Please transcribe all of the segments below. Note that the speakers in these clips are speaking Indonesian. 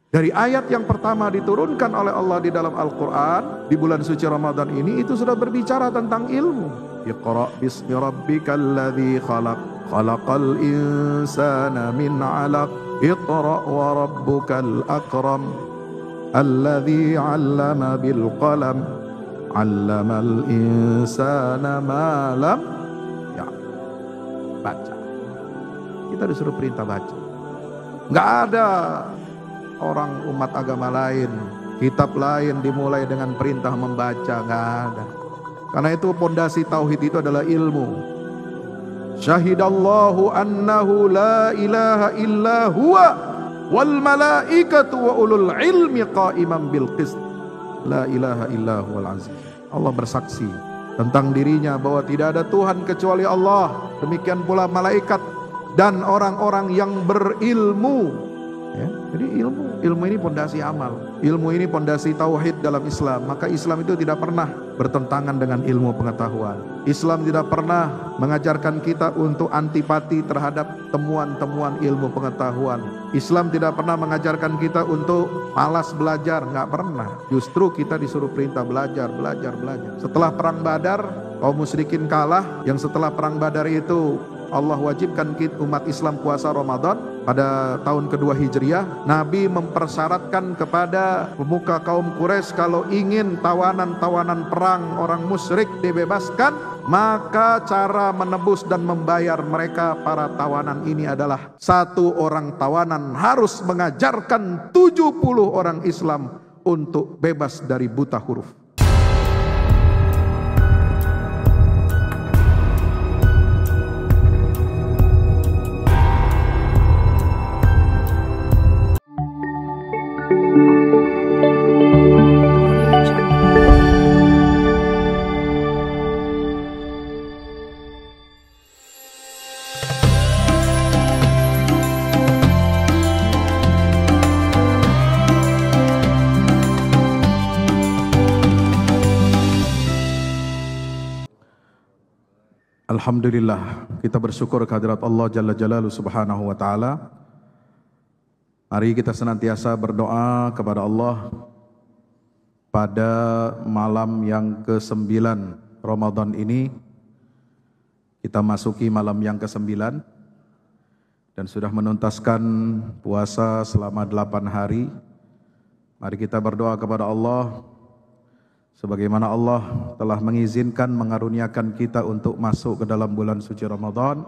Dari ayat yang pertama diturunkan oleh Allah di dalam Al-Quran di bulan suci Ramadan ini, itu sudah berbicara tentang ilmu. Iqra bismi rabbikal ladzi khalaq, khalaqal insana min 'alaq, iqra wa rabbukal akram, alladzi 'allama bil qalam, 'allamal insana ma lam ya. Baca. Kita disuruh perintah baca. Enggak ada orang umat agama lain, kitab lain dimulai dengan perintah membaca, nggak ada. Karena itu pondasi tauhid itu adalah ilmu. Syahidallahu annahu la ilaha illa huwa wal malaikatu wa ulul ilmi qa'iman bil qist. La ilaha illa huwal aziz. Allah bersaksi tentang dirinya bahwa tidak ada Tuhan kecuali Allah. Demikian pula malaikat dan orang-orang yang berilmu. Ya, jadi ilmu ini pondasi amal, ilmu ini pondasi tauhid dalam Islam. Maka Islam itu tidak pernah bertentangan dengan ilmu pengetahuan. Islam tidak pernah mengajarkan kita untuk antipati terhadap temuan-temuan ilmu pengetahuan. Islam tidak pernah mengajarkan kita untuk malas belajar, nggak pernah. Justru kita disuruh perintah belajar. Setelah perang Badar, kaum musyrikin kalah. Yang setelah perang Badar itu Allah wajibkan umat Islam puasa Ramadan pada tahun kedua Hijriah. Nabi mempersyaratkan kepada pemuka kaum Quraisy kalau ingin tawanan-tawanan perang orang musyrik dibebaskan, maka cara menebus dan membayar mereka para tawanan ini adalah satu orang tawanan harus mengajarkan 70 orang Islam untuk bebas dari buta huruf. Alhamdulillah, kita bersyukur kehadirat Allah Jalla Jalaluhu Subhanahu wa Ta'ala. Mari kita senantiasa berdoa kepada Allah pada malam yang ke-9 Ramadan ini. Kita masuki malam yang ke-9 dan sudah menuntaskan puasa selama 8 hari. Mari kita berdoa kepada Allah sebagaimana Allah telah mengizinkan, mengaruniakan kita untuk masuk ke dalam bulan suci Ramadan.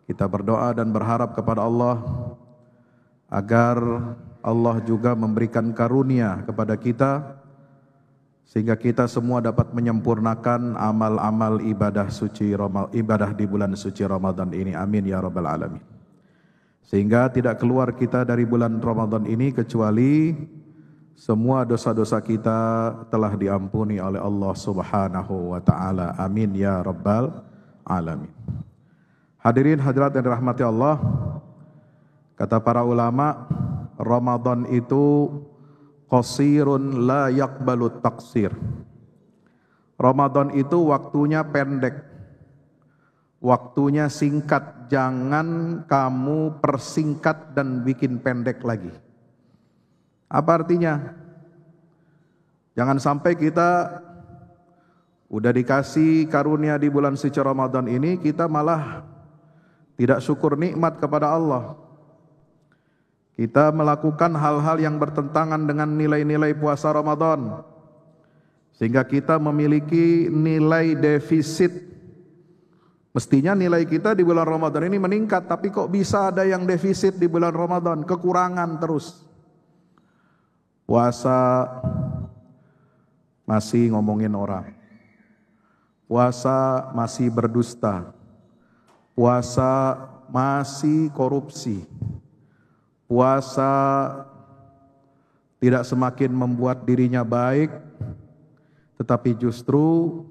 Kita berdoa dan berharap kepada Allah agar Allah juga memberikan karunia kepada kita, sehingga kita semua dapat menyempurnakan amal-amal ibadah di bulan suci Ramadan ini. Amin ya rabbal alamin. Sehingga tidak keluar kita dari bulan Ramadan ini kecuali semua dosa-dosa kita telah diampuni oleh Allah Subhanahu wa Ta'ala. Amin ya rabbal alamin. Hadirin hadirat yang dirahmati Allah, kata para ulama, Ramadan itu qasirun la yaqbalu taqsir. Ramadan itu waktunya pendek, waktunya singkat. Jangan kamu persingkat dan bikin pendek lagi. Apa artinya? Jangan sampai kita udah dikasih karunia di bulan suci Ramadan ini, kita malah tidak syukur nikmat kepada Allah. Kita melakukan hal-hal yang bertentangan dengan nilai-nilai puasa Ramadan, sehingga kita memiliki nilai defisit. Mestinya nilai kita di bulan Ramadan ini meningkat, tapi kok bisa ada yang defisit di bulan Ramadan? Kekurangan terus. Puasa masih ngomongin orang, puasa masih berdusta, puasa masih korupsi, puasa tidak semakin membuat dirinya baik, tetapi justru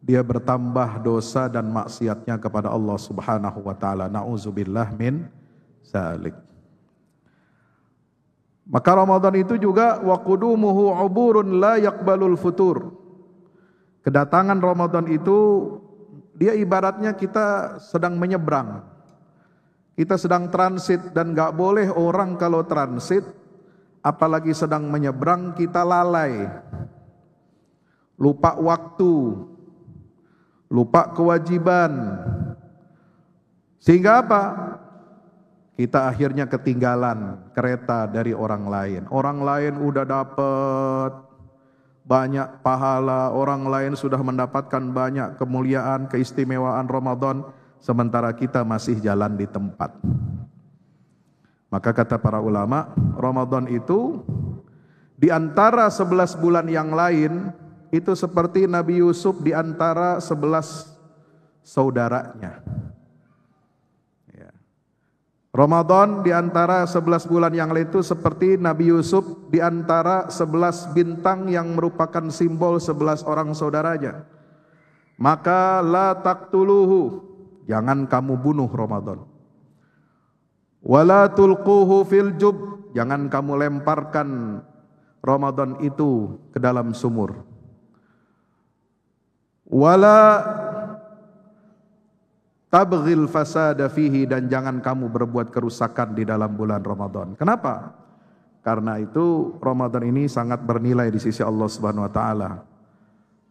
dia bertambah dosa dan maksiatnya kepada Allah Subhanahu wa Ta'ala. Na'udzubillah min zalik. Maka Ramadan itu juga waqudumuhu uburun la yaqbalul futur. Kedatangan Ramadan itu dia ibaratnya kita sedang menyeberang. Kita sedang transit, dan gak boleh orang kalau transit apalagi sedang menyeberang, kita lalai, lupa waktu, lupa kewajiban. Sehingga apa? Kita akhirnya ketinggalan kereta dari orang lain. Orang lain udah dapat banyak pahala, orang lain sudah mendapatkan banyak kemuliaan, keistimewaan Ramadan, sementara kita masih jalan di tempat. Maka kata para ulama, Ramadan itu di antara 11 bulan yang lain, itu seperti Nabi Yusuf di antara 11 saudaranya. Ramadan di antara 11 bulan yang lain itu seperti Nabi Yusuf di antara 11 bintang yang merupakan simbol 11 orang saudaranya. Maka la taqtuluhu, jangan kamu bunuh Ramadan. Wala tulquhu fil jub, jangan kamu lemparkan Ramadan itu ke dalam sumur. Wala tabghil fasada fihi, dan jangan kamu berbuat kerusakan di dalam bulan Ramadan. Kenapa? Karena itu Ramadan ini sangat bernilai di sisi Allah Subhanahu wa taala.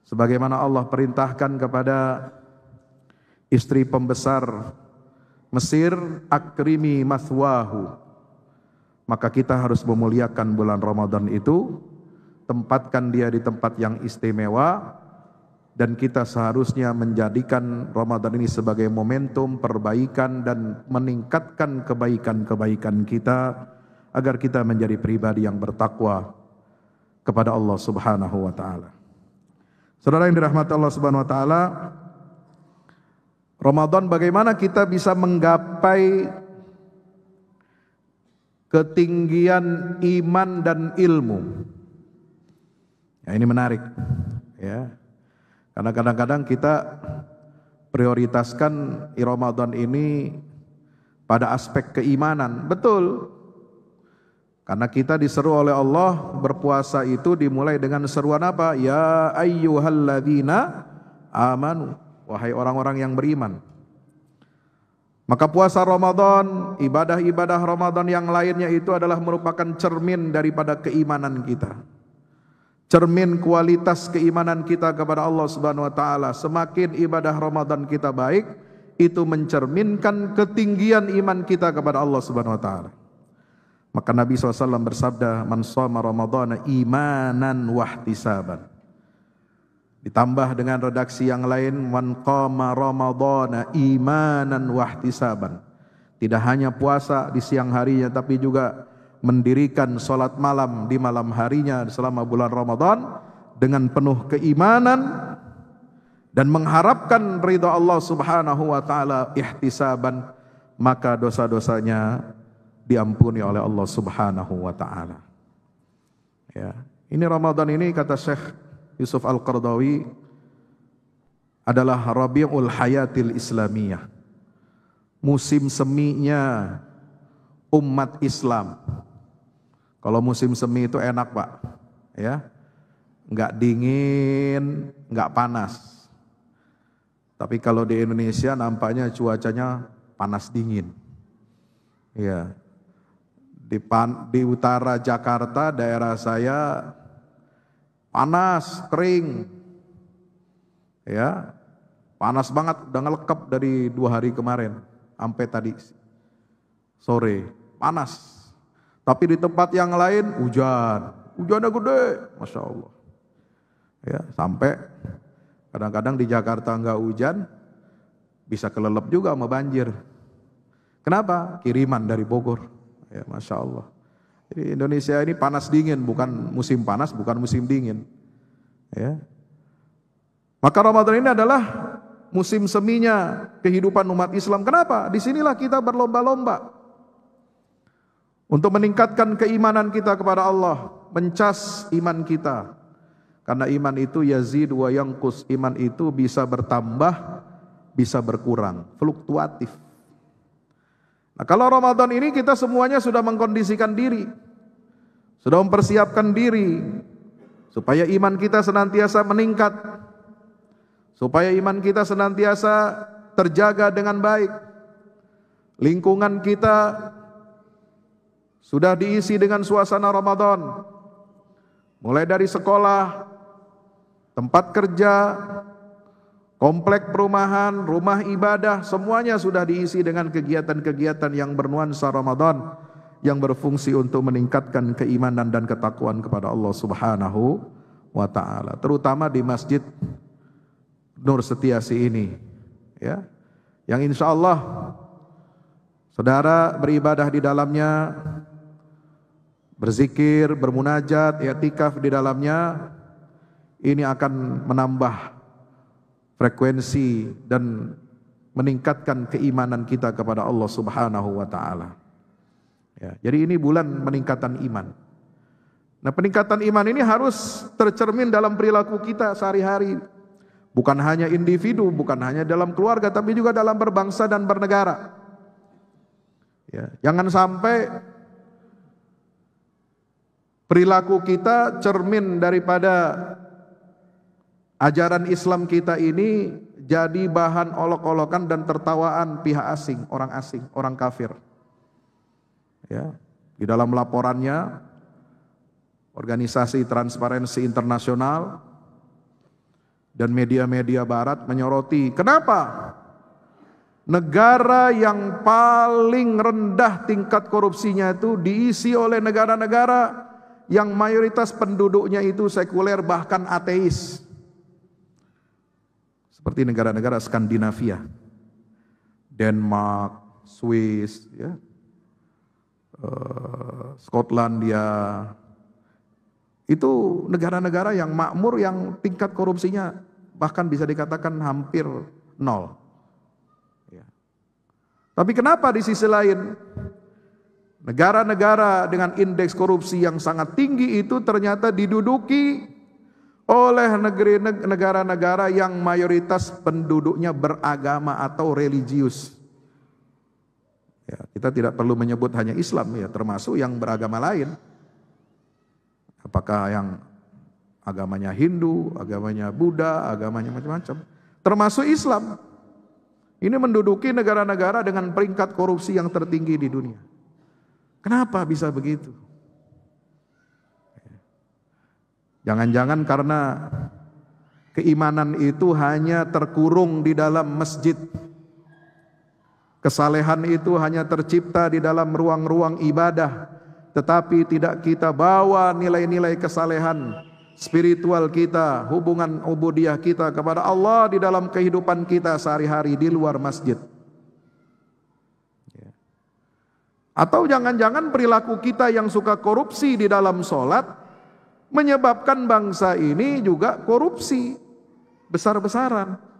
Sebagaimana Allah perintahkan kepada istri pembesar Mesir, akrimi mathwahu, maka kita harus memuliakan bulan Ramadan itu, tempatkan dia di tempat yang istimewa, dan kita seharusnya menjadikan Ramadan ini sebagai momentum perbaikan dan meningkatkan kebaikan-kebaikan kita, agar kita menjadi pribadi yang bertakwa kepada Allah Subhanahu wa taala. Saudara yang dirahmati Allah Subhanahu wa taala, Ramadan bagaimana kita bisa menggapai ketinggian iman dan ilmu? Ya, ini menarik, ya. Karena kadang-kadang kita prioritaskan Ramadan ini pada aspek keimanan. Betul. Karena kita diseru oleh Allah berpuasa itu dimulai dengan seruan apa? Ya ayyuhalladzina amanu, wahai orang-orang yang beriman. Maka puasa Ramadan, ibadah-ibadah Ramadan yang lainnya itu adalah merupakan cermin daripada keimanan kita. Cermin kualitas keimanan kita kepada Allah Subhanahu wa taala. Semakin ibadah Ramadan kita baik, itu mencerminkan ketinggian iman kita kepada Allah Subhanahu wa taala. Maka Nabi SAW bersabda, man shoma Ramadhana imanan wahtisaban. Ditambah dengan redaksi yang lain, man qama Ramadhana imanan wahtisaban. Tidak hanya puasa di siang harinya, tapi juga mendirikan sholat malam di malam harinya selama bulan Ramadan dengan penuh keimanan dan mengharapkan ridha Allah Subhanahu wa taala ihtisaban, maka dosa-dosanya diampuni oleh Allah Subhanahu wa taala. Ya, ini Ramadan ini kata Syekh Yusuf Al-Qardawi adalah Rabiul Hayatil Islamiyah. Musim seminya umat Islam. Kalau musim semi itu enak, Pak, ya, nggak dingin, nggak panas. Tapi kalau di Indonesia nampaknya cuacanya panas dingin, ya. Di utara Jakarta, daerah saya panas, kering, ya, panas banget, udah ngelekep dari 2 hari kemarin, sampai tadi sore, panas. Tapi di tempat yang lain hujannya gede, Masya Allah. Ya, sampai kadang-kadang di Jakarta nggak hujan, bisa kelelep juga sama banjir. Kenapa? Kiriman dari Bogor. Ya, Masya Allah. Jadi Indonesia ini panas dingin, bukan musim panas, bukan musim dingin. Ya. Maka Ramadan ini adalah musim seminya kehidupan umat Islam. Kenapa? Disinilah kita berlomba-lomba untuk meningkatkan keimanan kita kepada Allah, mencas iman kita. Karena iman itu yazid wa yanqus, iman itu bisa bertambah, bisa berkurang, fluktuatif. Nah, kalau Ramadan ini kita semuanya sudah mengkondisikan diri, sudah mempersiapkan diri supaya iman kita senantiasa meningkat, supaya iman kita senantiasa terjaga dengan baik, lingkungan kita sudah diisi dengan suasana Ramadan. Mulai dari sekolah, tempat kerja, komplek perumahan, rumah ibadah, semuanya sudah diisi dengan kegiatan-kegiatan yang bernuansa Ramadan, yang berfungsi untuk meningkatkan keimanan dan ketakwaan kepada Allah Subhanahu wa ta'ala. Terutama di Masjid Nur Setiasi ini, ya, yang insya Allah saudara beribadah di dalamnya, berzikir, bermunajat, i'tikaf di dalamnya, ini akan menambah frekuensi dan meningkatkan keimanan kita kepada Allah Subhanahu wa ta'ala. Ya, jadi ini bulan peningkatan iman. Nah, peningkatan iman ini harus tercermin dalam perilaku kita sehari-hari. Bukan hanya individu, bukan hanya dalam keluarga, tapi juga dalam berbangsa dan bernegara. Ya, jangan sampai perilaku kita cermin daripada ajaran Islam kita ini jadi bahan olok-olokan dan tertawaan pihak asing, orang kafir. Ya, di dalam laporannya Organisasi Transparansi Internasional dan media-media barat menyoroti, kenapa negara yang paling rendah tingkat korupsinya itu diisi oleh negara-negara yang mayoritas penduduknya itu sekuler bahkan ateis. Seperti negara-negara Skandinavia, Denmark, Swiss, ya, Skotlandia. Itu negara-negara yang makmur yang tingkat korupsinya bahkan bisa dikatakan hampir nol. Ya. Tapi kenapa di sisi lain negara-negara dengan indeks korupsi yang sangat tinggi itu ternyata diduduki oleh negara-negara yang mayoritas penduduknya beragama atau religius. Ya, kita tidak perlu menyebut hanya Islam, ya, termasuk yang beragama lain. Apakah yang agamanya Hindu, agamanya Buddha, agamanya macam-macam, termasuk Islam. Ini menduduki negara-negara dengan peringkat korupsi yang tertinggi di dunia. Kenapa bisa begitu? Jangan-jangan karena keimanan itu hanya terkurung di dalam masjid. Kesalehan itu hanya tercipta di dalam ruang-ruang ibadah, tetapi tidak kita bawa nilai-nilai kesalehan spiritual kita, hubungan ubudiyah kita kepada Allah di dalam kehidupan kita sehari-hari di luar masjid. Atau jangan-jangan perilaku kita yang suka korupsi di dalam sholat menyebabkan bangsa ini juga korupsi besar-besaran.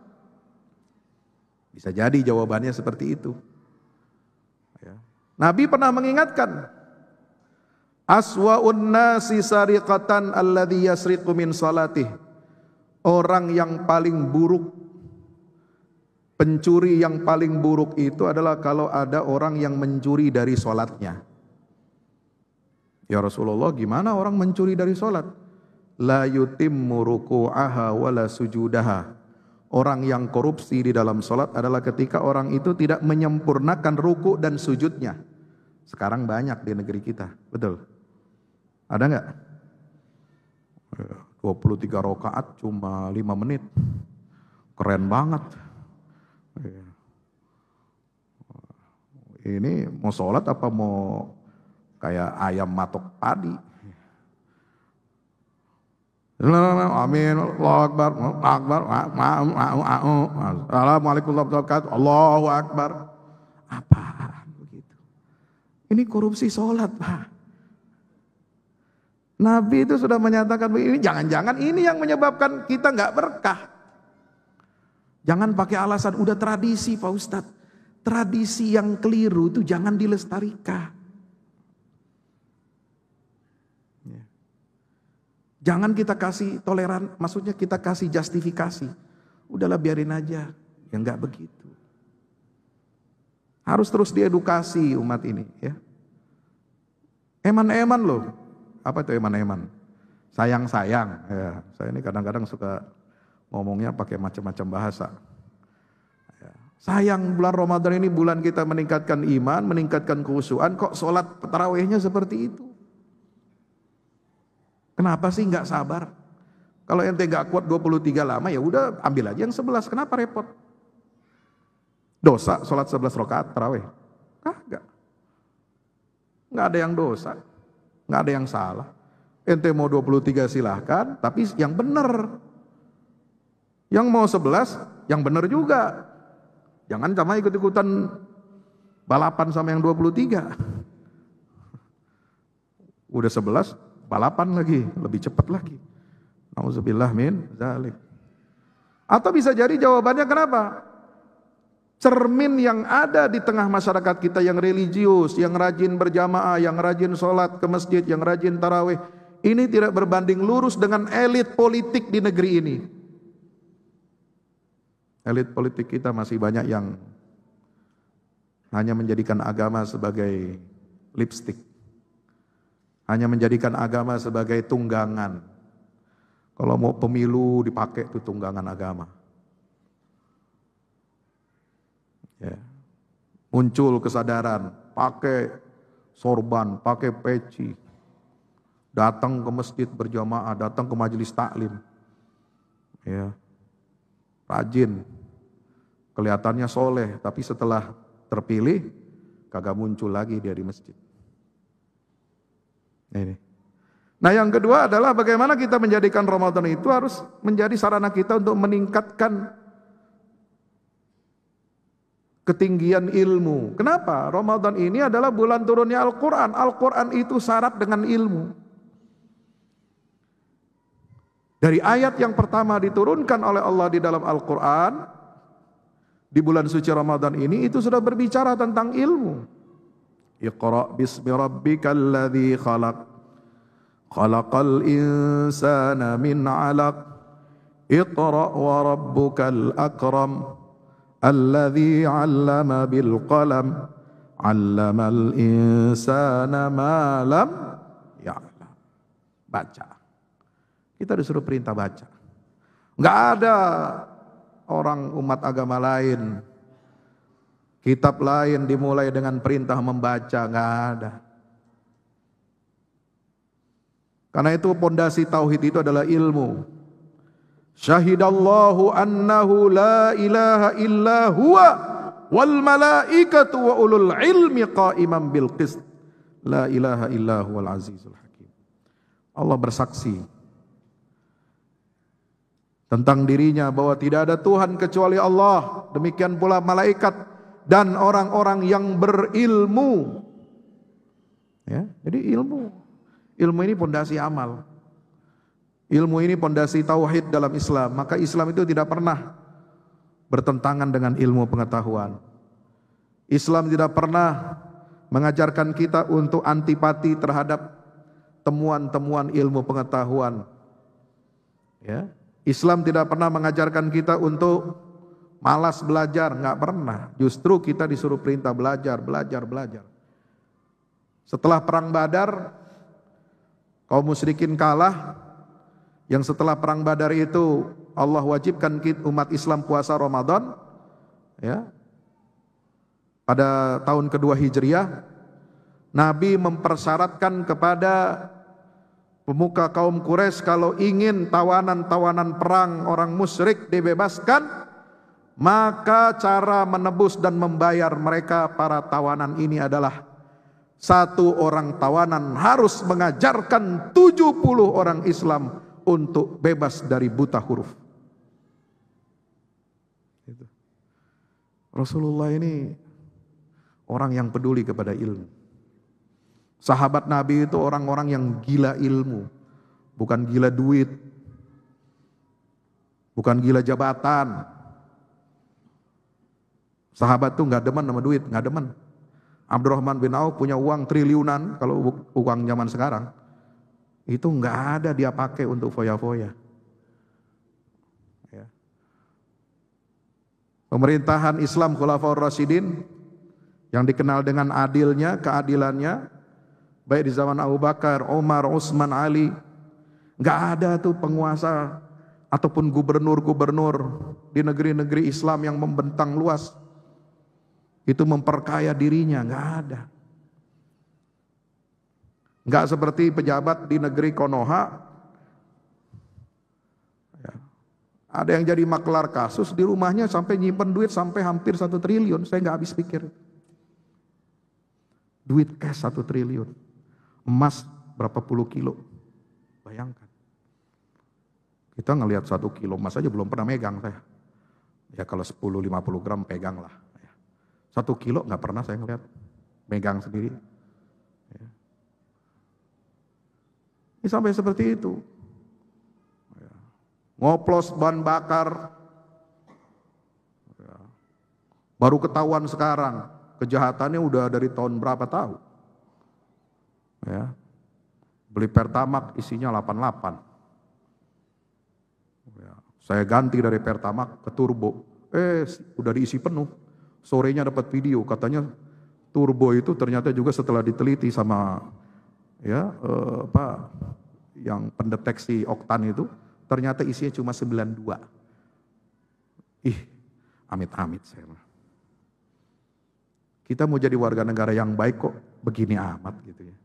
Bisa jadi jawabannya seperti itu. Nabi pernah mengingatkan, aswa'un nasi sariqatan alladhi yasriqu min salatih. Orang yang paling buruk, pencuri yang paling buruk itu adalah kalau ada orang yang mencuri dari sholatnya. Ya Rasulullah, gimana orang mencuri dari sholat? La yutimmu ruku'aha wala sujudaha. Orang yang korupsi di dalam sholat adalah ketika orang itu tidak menyempurnakan ruku dan sujudnya. Sekarang banyak di negeri kita, betul? Ada nggak? 23 rakaat cuma 5 menit. Keren banget. Ini mau sholat apa mau kayak ayam matok padi? Amin, Allahu Akbar, Assalamualaikum warahmatullahi wabarakatuh, Allahu Akbar. Apaan begitu? Ini korupsi sholat, Pak. Nabi itu sudah menyatakan begini, jangan-jangan ini yang menyebabkan kita nggak berkah. Jangan pakai alasan udah tradisi, Pak Ustadz. Tradisi yang keliru itu jangan dilestarikan. Jangan kita kasih toleran, maksudnya kita kasih justifikasi. Udahlah biarin aja, ya enggak begitu. Harus terus diedukasi umat ini, ya. Eman-eman loh. Apa itu eman-eman? Sayang-sayang. Ya, saya ini kadang-kadang suka ngomongnya pakai macam-macam bahasa. Ya, Sayang bulan Ramadan ini bulan kita meningkatkan iman, meningkatkan kekhusyuan, kok sholat tarawihnya seperti itu. Kenapa sih nggak sabar? Kalau ente nggak kuat 23 lama ya udah ambil aja yang 11, kenapa repot? Dosa sholat 11 rakaat tarawih? Kagak. Nggak ada yang dosa, nggak ada yang salah. Ente mau 23 silahkan, tapi yang benar. Yang mau 11, yang benar juga. Jangan sama ikut-ikutan balapan sama yang 23. Udah 11, balapan lagi, lebih cepat lagi. Nauzubillah min dzalik. Atau bisa jadi jawabannya kenapa? Cermin yang ada di tengah masyarakat kita yang religius, yang rajin berjamaah, yang rajin sholat ke masjid, yang rajin tarawih, ini tidak berbanding lurus dengan elit politik di negeri ini. Elit politik kita masih banyak yang hanya menjadikan agama sebagai lipstik, hanya menjadikan agama sebagai tunggangan. Kalau mau pemilu dipakai itu tunggangan agama. Ya. Muncul kesadaran, pakai sorban, pakai peci, datang ke masjid berjamaah, datang ke majelis taklim, ya, rajin, kelihatannya soleh, tapi setelah terpilih kagak muncul lagi dia di masjid. Ini. Nah yang kedua adalah bagaimana kita menjadikan Ramadan itu harus menjadi sarana kita untuk meningkatkan ketinggian ilmu. Kenapa? Ramadan ini adalah bulan turunnya Al-Quran. Al-Quran itu syarat dengan ilmu. Dari ayat yang pertama diturunkan oleh Allah di dalam Al-Quran, di bulan suci Ramadan ini, itu sudah berbicara tentang ilmu. Iqra' bismi rabbikal ladzi khalaq, khalaqal insana min 'alaq, Iqra' wa rabbukal akram, alladzi 'allama bil qalam, 'allamal insana ma lam ya'lam. Baca. Kita disuruh perintah baca. Enggak ada orang umat agama lain, kitab lain dimulai dengan perintah membaca, enggak ada. Karena itu pondasi tauhid itu adalah ilmu. Syahidallahu annahu la ilaha illa huwa wal malaikatu wa ulul ilmi qa'iman bil qist. La ilaha illa huwal azizul hakim. Allah bersaksi tentang dirinya bahwa tidak ada Tuhan kecuali Allah. Demikian pula malaikat dan orang-orang yang berilmu. Ya, jadi ilmu ini pondasi amal. Ilmu ini pondasi tauhid dalam Islam. Maka Islam itu tidak pernah bertentangan dengan ilmu pengetahuan. Islam tidak pernah mengajarkan kita untuk antipati terhadap temuan-temuan ilmu pengetahuan. Ya. Islam tidak pernah mengajarkan kita untuk malas belajar, nggak pernah. Justru kita disuruh perintah belajar. Setelah perang Badar, kaum musyrikin kalah. Yang setelah perang Badar itu Allah wajibkan umat Islam puasa Ramadan, ya. Pada tahun kedua Hijriah, Nabi mempersyaratkan kepada pemuka kaum Quraisy kalau ingin tawanan-tawanan perang orang musyrik dibebaskan, maka cara menebus dan membayar mereka para tawanan ini adalah satu orang tawanan harus mengajarkan 70 orang Islam untuk bebas dari buta huruf. Rasulullah ini orang yang peduli kepada ilmu. Sahabat Nabi itu orang-orang yang gila ilmu, bukan gila duit, bukan gila jabatan. Sahabat tuh nggak demen sama duit, nggak demen. Abdurrahman bin Auf punya uang triliunan, kalau uang zaman sekarang, itu nggak ada dia pakai untuk foya-foya. Ya. Pemerintahan Islam Khulafaur Rasyidin yang dikenal dengan adilnya, keadilannya, baik di zaman Abu Bakar, Umar, Utsman, Ali, nggak ada tuh penguasa ataupun gubernur-gubernur di negeri-negeri Islam yang membentang luas itu memperkaya dirinya, nggak ada. Nggak seperti pejabat di negeri Konoha. Ya. Ada yang jadi maklar kasus di rumahnya sampai nyimpen duit sampai hampir 1 triliun. Saya nggak habis pikir. Duit cash 1 triliun. Emas berapa puluh kilo. Bayangkan. Kita ngelihat 1 kilo emas aja belum pernah megang saya. Ya kalau 10-50 gram pegang lah. 1 kilo nggak pernah saya ngeliat, megang sendiri. Ya. Ini sampai seperti itu. Ya. Ngoplos ban bakar, ya. Baru ketahuan sekarang, kejahatannya udah dari tahun berapa tahu. Ya. Beli Pertamax isinya 88. Ya. Saya ganti dari Pertamax ke turbo, udah diisi penuh. Sorenya dapat video, katanya turbo itu ternyata juga setelah diteliti sama yang pendeteksi oktan itu, ternyata isinya cuma 92. Amit-amit saya. Kita mau jadi warga negara yang baik kok begini amat gitu ya.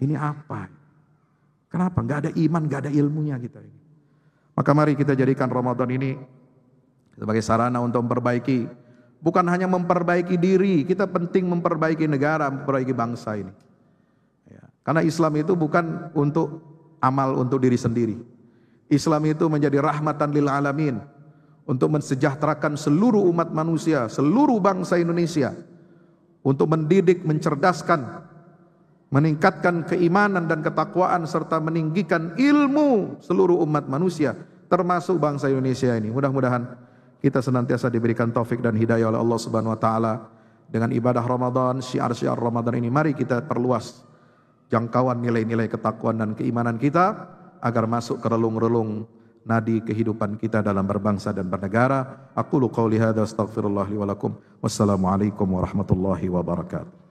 Ini apa? Kenapa? Gak ada iman, gak ada ilmunya kita ini. Maka mari kita jadikan Ramadan ini sebagai sarana untuk memperbaiki. Bukan hanya memperbaiki diri, kita penting memperbaiki negara, memperbaiki bangsa ini. Ya. Karena Islam itu bukan untuk amal untuk diri sendiri. Islam itu menjadi rahmatan lil alamin. Untuk mensejahterakan seluruh umat manusia, seluruh bangsa Indonesia. Untuk mendidik, mencerdaskan, meningkatkan keimanan dan ketakwaan, serta meninggikan ilmu seluruh umat manusia, termasuk bangsa Indonesia ini. Mudah-mudahan kita senantiasa diberikan taufik dan hidayah oleh Allah Subhanahu wa taala dengan ibadah Ramadan, syiar-syiar Ramadan ini. Mari kita perluas jangkauan nilai-nilai ketakwaan dan keimanan kita agar masuk ke relung-relung nadi kehidupan kita dalam berbangsa dan bernegara. Aqulu qauli hadza astaghfirullah li wa lakum. Wassalamualaikum warahmatullahi wabarakatuh.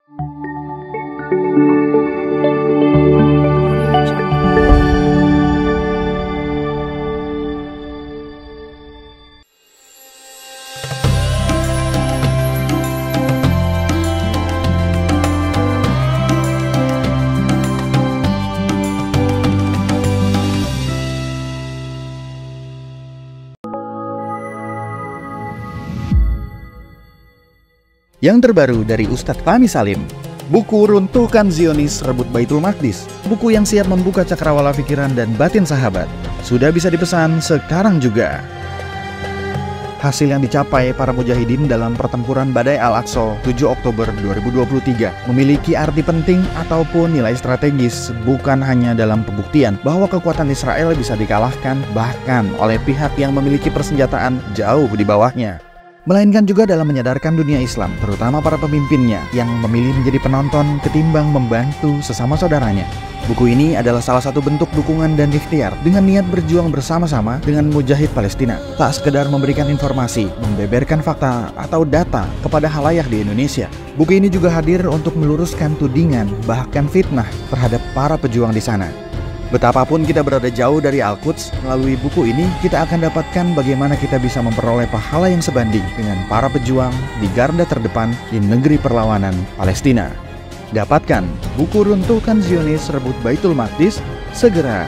Yang terbaru dari Ustadz Fahmi Salim, buku Runtuhkan Zionis Rebut Baitul Maqdis, buku yang siap membuka cakrawala pikiran dan batin sahabat, sudah bisa dipesan sekarang juga. Hasil yang dicapai para mujahidin dalam pertempuran Badai Al-Aqsa 7 Oktober 2023 memiliki arti penting ataupun nilai strategis, bukan hanya dalam pembuktian bahwa kekuatan Israel bisa dikalahkan bahkan oleh pihak yang memiliki persenjataan jauh di bawahnya, melainkan juga dalam menyadarkan dunia Islam, terutama para pemimpinnya yang memilih menjadi penonton ketimbang membantu sesama saudaranya. Buku ini adalah salah satu bentuk dukungan dan ikhtiar dengan niat berjuang bersama-sama dengan mujahid Palestina. Tak sekedar memberikan informasi, membeberkan fakta atau data kepada khalayak di Indonesia. Buku ini juga hadir untuk meluruskan tudingan bahkan fitnah terhadap para pejuang di sana. Betapapun kita berada jauh dari Al-Quds, melalui buku ini kita akan dapatkan bagaimana kita bisa memperoleh pahala yang sebanding dengan para pejuang di garda terdepan di negeri perlawanan Palestina. Dapatkan buku Runtuhkan Zionis Rebut Baitul Maqdis segera.